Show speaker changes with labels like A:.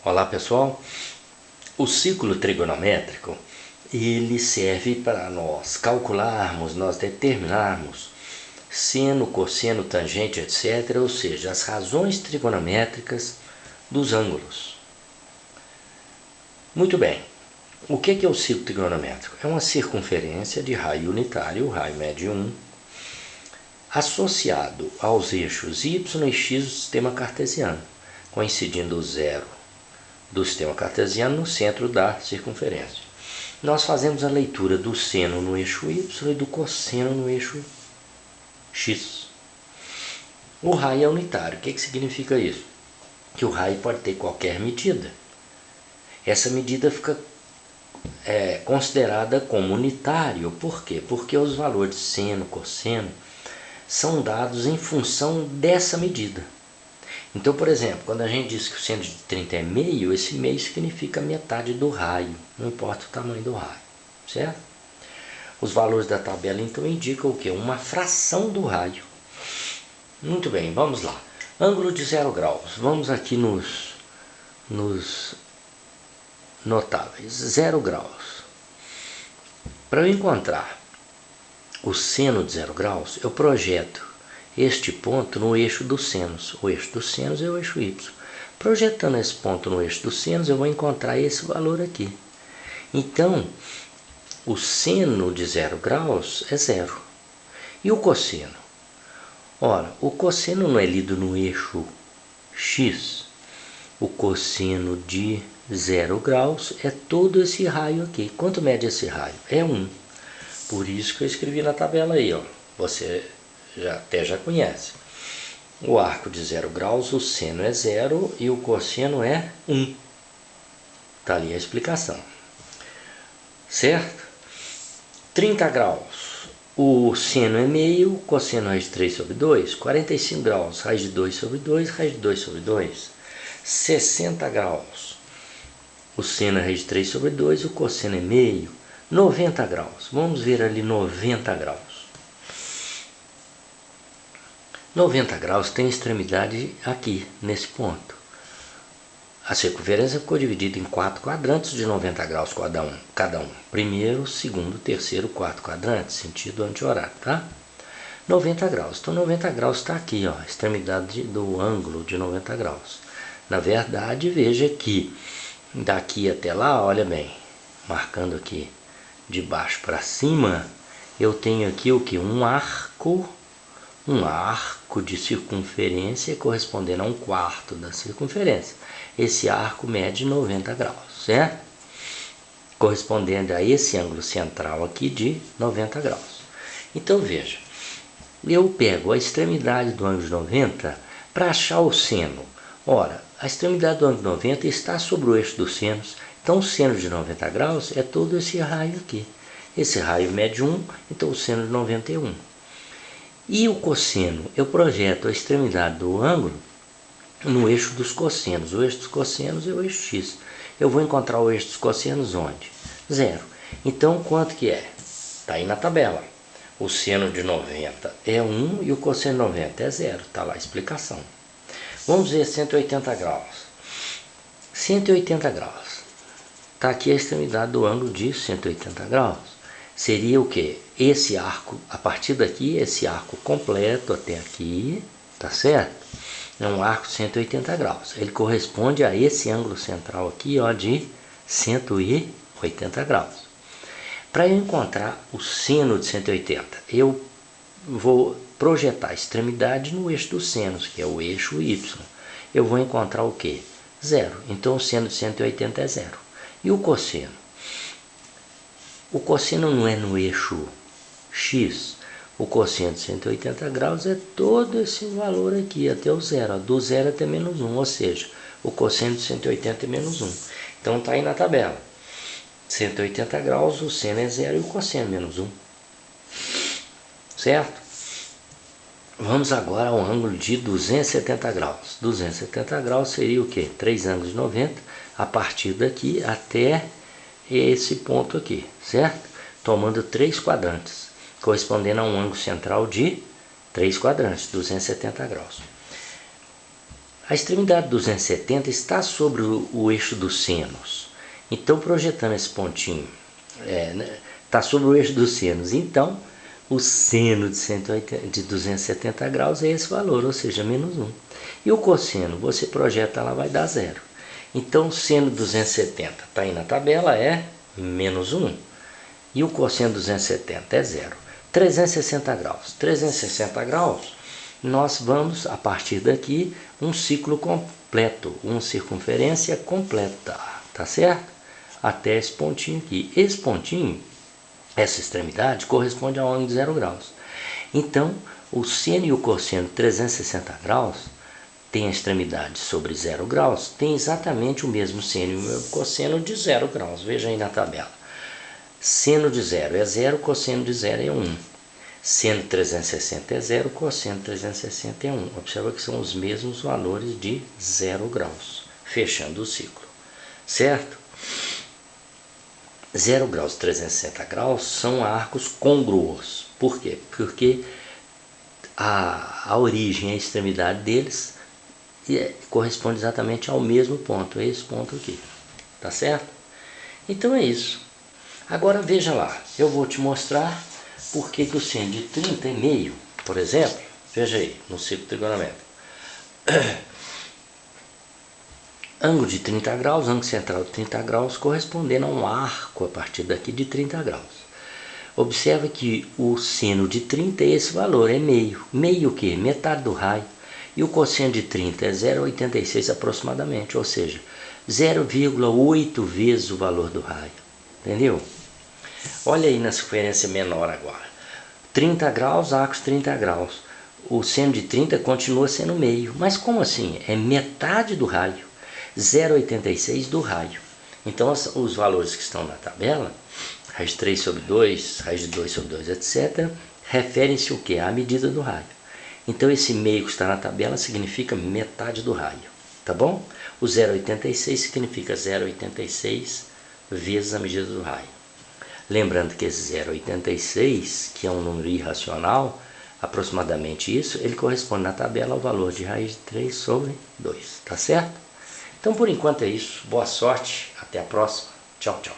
A: Olá pessoal, o ciclo trigonométrico ele serve para nós calcularmos, nós determinarmos seno, cosseno, tangente, etc. Ou seja, as razões trigonométricas dos ângulos. Muito bem, o que é o ciclo trigonométrico? É uma circunferência de raio unitário, raio médio 1, associado aos eixos y e x do sistema cartesiano, coincidindo o zero do sistema cartesiano no centro da circunferência. Nós fazemos a leitura do seno no eixo y e do cosseno no eixo x. O raio é unitário. O que significa isso? Que o raio pode ter qualquer medida. Essa medida fica considerada como unitário. Por quê? Porque os valores de seno, cosseno são dados em função dessa medida. Então, por exemplo, quando a gente diz que o seno de 30 é meio, esse meio significa metade do raio, não importa o tamanho do raio, certo? Os valores da tabela então indicam o quê? Uma fração do raio. Muito bem, vamos lá. Ângulo de 0 graus. Vamos aqui nos notáveis. 0 graus. Para eu encontrar o seno de 0 graus, eu projeto este ponto no eixo dos senos. O eixo dos senos é o eixo y. Projetando esse ponto no eixo dos senos, eu vou encontrar esse valor aqui. Então, o seno de 0 graus é 0. E o cosseno? Ora, o cosseno não é lido no eixo x. O cosseno de 0 graus é todo esse raio aqui. Quanto mede esse raio? É 1. Por isso que eu escrevi na tabela aí, ó. Você já conhece. O arco de 0 graus, o seno é 0 e o cosseno é 1. Está ali a explicação. Certo? 30 graus. O seno é meio, o cosseno é raiz de 3 sobre 2. 45 graus, raiz de 2 sobre 2, raiz de 2 sobre 2. 60 graus. O seno é raiz de 3 sobre 2, o cosseno é meio. 90 graus. Vamos ver ali 90 graus. 90 graus tem extremidade aqui, nesse ponto. A circunferência ficou dividida em 4 quadrantes de 90 graus cada um. Primeiro, segundo, terceiro, quarto quadrante, sentido anti-horário, tá? 90 graus. Então, 90 graus está aqui, ó, a extremidade do ângulo de 90 graus. Na verdade, veja que daqui até lá, olha bem, marcando aqui de baixo para cima, eu tenho aqui o que? Um arco de circunferência correspondendo a 1/4 da circunferência. Esse arco mede 90 graus, certo? Correspondendo a esse ângulo central aqui de 90 graus. Então veja, eu pego a extremidade do ângulo de 90 para achar o seno. Ora, a extremidade do ângulo de 90 está sobre o eixo dos senos. Então o seno de 90 graus é todo esse raio aqui. Esse raio mede 1, então o seno de 90 é 1. E o cosseno? Eu projeto a extremidade do ângulo no eixo dos cossenos. O eixo dos cossenos é o eixo x. Eu vou encontrar o eixo dos cossenos onde? 0. Então, quanto que é? Está aí na tabela. O seno de 90 é 1 e o cosseno de 90 é 0. Está lá a explicação. Vamos ver 180 graus. 180 graus. Está aqui a extremidade do ângulo de 180 graus. Seria o que? Esse arco, a partir daqui, esse arco completo até aqui, tá certo? É um arco de 180 graus. Ele corresponde a esse ângulo central aqui, ó, de 180 graus. Para eu encontrar o seno de 180, eu vou projetar a extremidade no eixo dos senos, que é o eixo y. Eu vou encontrar o que? 0. Então o seno de 180 é 0. E o cosseno? O cosseno não é no eixo x. O cosseno de 180 graus é todo esse valor aqui, até o 0. Do 0 até menos 1, ou seja, o cosseno de 180 é menos 1. Então está aí na tabela. 180 graus, o seno é 0 e o cosseno é menos 1. Certo? Vamos agora ao ângulo de 270 graus. 270 graus seria o quê? 3 ângulos de 90, a partir daqui até esse ponto aqui, certo? Tomando 3 quadrantes, correspondendo a um ângulo central de 3 quadrantes, 270 graus. A extremidade 270 está sobre o eixo dos senos. Então, projetando esse pontinho, está sobre o eixo dos senos. Então, o seno de 270 graus é esse valor, ou seja, menos 1. E o cosseno, você projeta lá, vai dar 0. Então, o seno 270 está aí na tabela, é menos 1. E o cosseno 270 é 0. 360 graus. 360 graus, nós vamos, a partir daqui, um ciclo completo, uma circunferência completa, tá certo? Até esse pontinho aqui. Esse pontinho, essa extremidade, corresponde a um ângulo de 0 graus. Então, o seno e o cosseno 360 graus tem a extremidade sobre 0 graus, tem exatamente o mesmo seno e o mesmo cosseno de 0 graus. Veja aí na tabela. Seno de 0 é 0, cosseno de 0 é 1. Seno 360 é 0, cosseno 360 é 1. Observa que são os mesmos valores de 0 graus, fechando o ciclo, certo? 0 graus e 360 graus são arcos congruos. Por quê? Porque a origem, a extremidade deles corresponde exatamente ao mesmo ponto, esse ponto aqui, tá certo? Então é isso. Agora veja lá, eu vou te mostrar por que o seno de 30,5, por exemplo, veja aí, no ciclo trigonométrico. Ângulo de 30 graus, ângulo central de 30 graus, correspondendo a um arco a partir daqui de 30 graus. Observa que o seno de 30 é esse valor, é meio. Meio o quê? Metade do raio. E o cosseno de 30 é 0,86 aproximadamente, ou seja, 0,8 vezes o valor do raio. Entendeu? Olha aí na circunferência menor agora. 30 graus, arcos 30 graus. O seno de 30 continua sendo meio. Mas como assim? É metade do raio. 0,86 do raio. Então os valores que estão na tabela, raiz de 3 sobre 2, raiz de 2 sobre 2, etc., referem-se o quê? À medida do raio. Então esse meio que está na tabela significa metade do raio. Tá bom? O 0,86 significa 0,86 vezes a medida do raio. Lembrando que esse 0,86, que é um número irracional, aproximadamente isso, ele corresponde na tabela ao valor de raiz de 3 sobre 2, tá certo? Então por enquanto é isso, boa sorte, até a próxima, tchau, tchau.